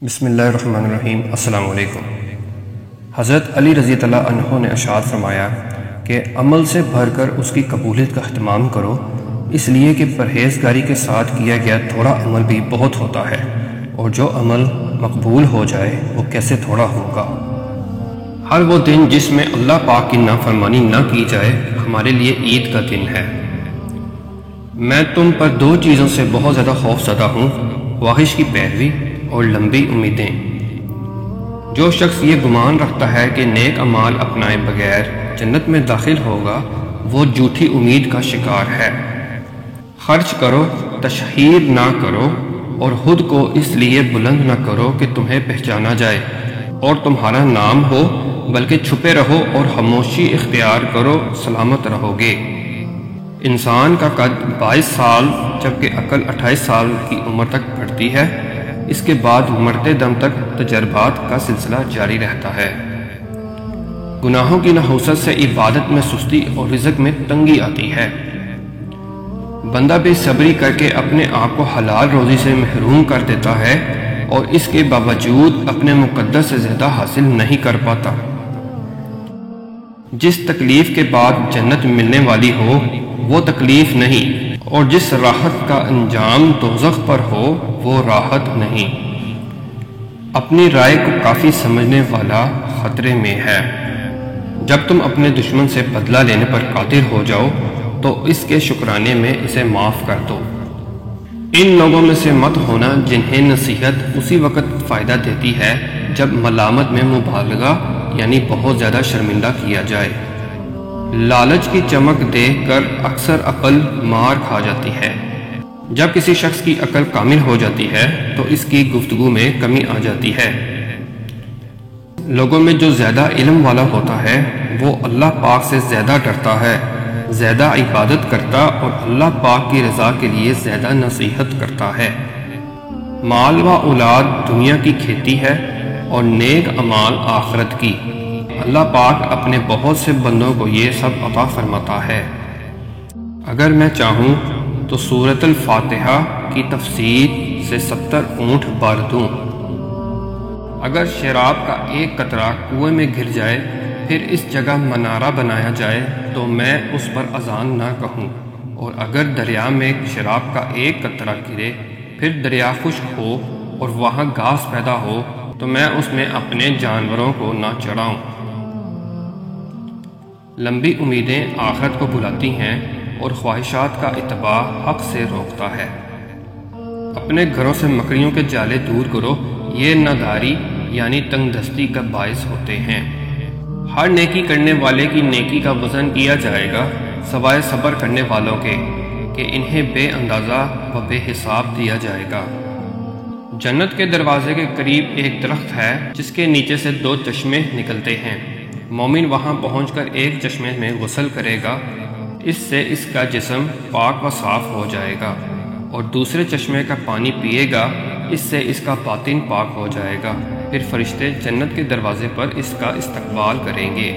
بسم اللہ الرحمن الرحیم۔ السلام علیکم۔ حضرت علی رضی اللہ عنہ نے ارشاد فرمایا کہ عمل سے بھر کر اس کی قبولیت کا اہتمام کرو، اس لیے کہ پرہیزگاری کے ساتھ کیا گیا تھوڑا عمل بھی بہت ہوتا ہے، اور جو عمل مقبول ہو جائے وہ کیسے تھوڑا ہوگا۔ ہر وہ دن جس میں اللہ پاک کی نافرمانی نہ کی جائے ہمارے لیے عید کا دن ہے۔ میں تم پر دو چیزوں سے بہت زیادہ خوف زدہ ہوں، خواہش کی پیروی اور لمبی امیدیں۔ جو شخص یہ گمان رکھتا ہے کہ نیک اعمال اپنائے بغیر جنت میں داخل ہوگا، وہ جھوٹی امید کا شکار ہے۔ خرچ کرو، تشہیر نہ کرو، اور خود کو اس لیے بلند نہ کرو کہ تمہیں پہچانا جائے اور تمہارا نام ہو، بلکہ چھپے رہو اور خاموشی اختیار کرو، سلامت رہو گے۔ انسان کا قد 22 سال جبکہ عقل 28 سال کی عمر تک بڑھتی ہے۔ اس کے بعد مرتے دم تک تجربات کا سلسلہ جاری رہتا ہے۔ گناہوں کی نحوست سے عبادت میں سستی اور رزق میں تنگی آتی ہے۔ بندہ بے صبری کر کے اپنے آپ کو حلال روزی سے محروم کر دیتا ہے اور اس کے باوجود اپنے مقدس سے زیادہ حاصل نہیں کر پاتا۔ جس تکلیف کے بعد جنت ملنے والی ہو وہ تکلیف نہیں، اور جس راحت کا انجام دوزخ پر ہو وہ راحت نہیں۔ اپنی رائے کو کافی سمجھنے والا خطرے میں ہے۔ جب تم اپنے دشمن سے بدلہ لینے پر قادر ہو جاؤ تو اس کے شکرانے میں اسے معاف کر دو۔ ان لوگوں میں سے مت ہونا جنہیں نصیحت اسی وقت فائدہ دیتی ہے جب ملامت میں مبالغہ یعنی بہت زیادہ شرمندہ کیا جائے۔ لالچ کی چمک دیکھ کر اکثر عقل مار کھا جاتی ہے۔ جب کسی شخص کی عقل کامل ہو جاتی ہے تو اس کی گفتگو میں کمی آ جاتی ہے۔ لوگوں میں جو زیادہ علم والا ہوتا ہے وہ اللہ پاک سے زیادہ ڈرتا ہے، زیادہ عبادت کرتا اور اللہ پاک کی رضا کے لیے زیادہ نصیحت کرتا ہے۔ مال و اولاد دنیا کی کھیتی ہے اور نیک اعمال آخرت کی۔ اللہ پاک اپنے بہت سے بندوں کو یہ سب عطا فرماتا ہے۔ اگر میں چاہوں تو سورۃ الفاتحہ کی تفسیر سے 70 اونٹ بھر دوں۔ اگر شراب کا ایک قطرہ کنویں میں گر جائے پھر اس جگہ منارہ بنایا جائے تو میں اس پر اذان نہ کہوں، اور اگر دریا میں شراب کا ایک قطرہ گرے پھر دریا خشک ہو اور وہاں گھاس پیدا ہو تو میں اس میں اپنے جانوروں کو نہ چراؤں۔ لمبی امیدیں آخرت کو بلاتی ہیں اور خواہشات کا اتباع حق سے روکتا ہے۔ اپنے گھروں سے مکڑیوں کے جالے دور کرو، یہ ناداری یعنی تنگ دستی کا باعث ہوتے ہیں۔ ہر نیکی کرنے والے کی نیکی کا وزن کیا جائے گا سوائے صبر کرنے والوں کے، کہ انہیں بے اندازہ و بے حساب دیا جائے گا۔ جنت کے دروازے کے قریب ایک درخت ہے جس کے نیچے سے 2 چشمے نکلتے ہیں۔ مومن وہاں پہنچ کر ایک چشمے میں غسل کرے گا، اس سے اس کا جسم پاک و صاف ہو جائے گا، اور دوسرے چشمے کا پانی پیے گا، اس سے اس کا باطن پاک ہو جائے گا۔ پھر فرشتے جنت کے دروازے پر اس کا استقبال کریں گے۔